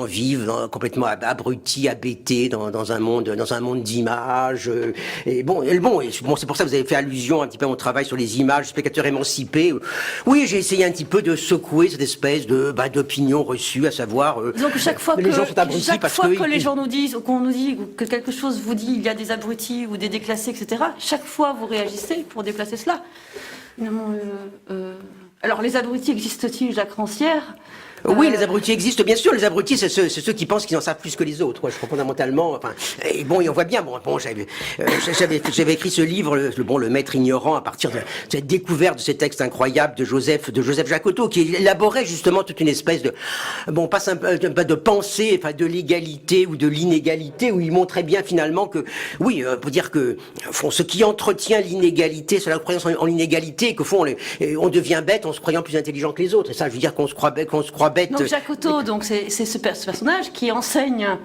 gens vivent complètement abrutis, abêtés dans un monde d'images. Et bon, c'est pour ça que vous avez fait allusion un petit peu à mon travail sur les images, spectateurs émancipés. Oui, j'ai essayé un petit peu de secouer cette espèce d'opinion reçue, à savoir donc chaque fois les gens sont abrutis parce que les gens nous disent, ou qu'on nous dit que quelque chose vous dit, il y a des abrutis ou des déclassés, etc. Chaque fois vous réagissez pour déplacer cela. Alors les abrutis existent-ils, Jacques Rancière? Oui, les abrutis existent, bien sûr. Les abrutis, c'est ceux qui pensent qu'ils en savent plus que les autres. Je crois fondamentalement. Enfin, et bon, et on voit bien. Bon, j'avais écrit ce livre, le Maître ignorant, à partir de cette découverte de ces textes incroyables de Joseph Jacotot, qui élaborait justement toute une espèce de, pas de pensée, enfin, de l'égalité ou de l'inégalité, où il montrait bien finalement que, oui, pour dire que, ce qui entretient l'inégalité, c'est la croyance en l'inégalité, et qu'au fond, on devient bête en se croyant plus intelligent que les autres. Et ça, je veux dire qu'on se croit bête. Donc Jacotot, donc c'est ce personnage qui enseigne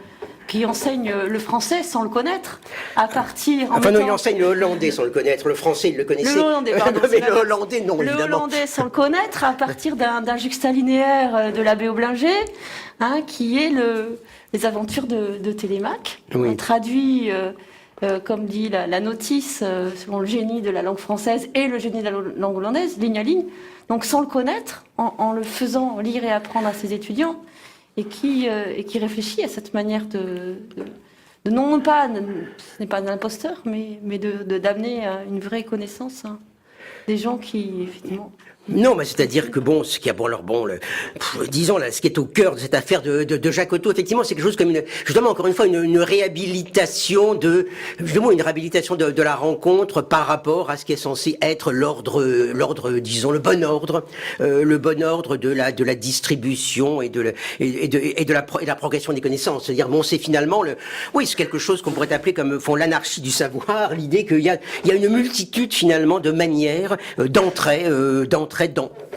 le français sans le connaître, à partir... il enseigne le hollandais sans le connaître, le français il le connaissait. Le hollandais, pardon. Mais le hollandais, non, évidemment. Le hollandais sans le connaître, à partir d'un juxtalinéaire de l'abbé Aublinger, qui est les aventures de Télémaque. Oui. On traduit... comme dit la notice, selon le génie de la langue française et le génie de la langue hollandaise, ligne à ligne, donc sans le connaître, en le faisant lire et apprendre à ses étudiants, et qui réfléchit à cette manière de non pas, ce n'est pas un imposteur, mais d'amener à une vraie connaissance des gens qui, effectivement... Non, mais c'est-à-dire que ce qui a disons là, ce qui est au cœur de cette affaire de Jacotot, effectivement, c'est quelque chose comme justement encore une fois une réhabilitation de la rencontre par rapport à ce qui est censé être l'ordre, disons le bon ordre de la distribution et de la progression des connaissances. C'est-à-dire c'est finalement c'est quelque chose qu'on pourrait appeler comme l'anarchie du savoir, l'idée qu'il y a une multitude finalement de manières d'entrer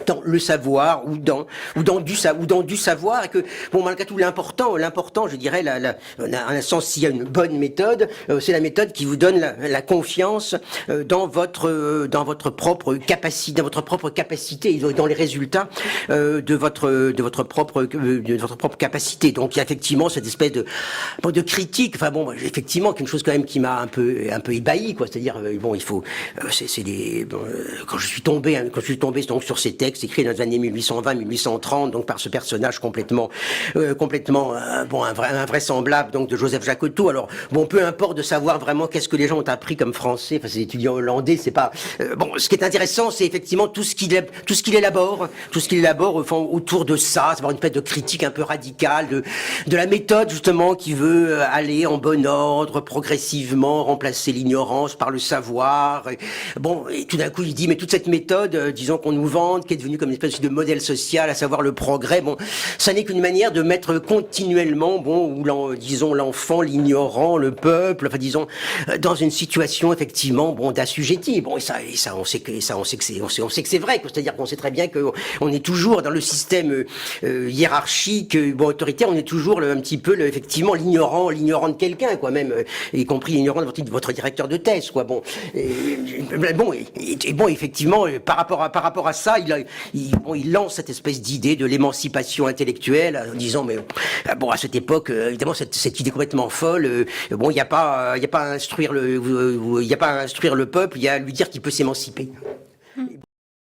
dans le savoir ou dans du savoir, et que malgré tout l'important je dirais à un sens, s'il y a une bonne méthode, c'est la méthode qui vous donne la confiance dans votre propre capacité et dans les résultats de votre propre capacité. Donc il y a effectivement cette espèce de critique, effectivement quelque chose quand même qui m'a un peu ébahi, quoi. C'est-à-dire il faut quand je suis tombé donc sur ces textes écrits dans les années 1820-1830, donc par ce personnage complètement invraisemblable, donc de Joseph Jacotot. Alors peu importe de savoir vraiment qu'est-ce que les gens ont appris comme français, ces étudiants hollandais, c'est pas ce qui est intéressant, c'est effectivement tout ce qu'il élabore autour de ça, c'est une espèce de critique un peu radicale de la méthode justement qui veut aller en bon ordre, progressivement remplacer l'ignorance par le savoir. Et tout d'un coup il dit mais toute cette méthode, disons qu'on nous vante, qui est devenue comme une espèce de modèle social, à savoir le progrès, ça n'est qu'une manière de mettre continuellement, disons l'enfant, l'ignorant, le peuple, dans une situation effectivement, d'assujetti. Et ça, on sait que c'est vrai, quoi. C'est-à-dire qu'on sait très bien qu'on est toujours dans le système hiérarchique, autoritaire, on est toujours un petit peu effectivement l'ignorant de quelqu'un, quoi, même, y compris l'ignorant de votre directeur de thèse, quoi. Effectivement, par rapport à ça, il lance cette espèce d'idée de l'émancipation intellectuelle, en disant à cette époque, évidemment cette idée complètement folle, il n'y a pas à instruire le peuple, il y a à lui dire qu'il peut s'émanciper.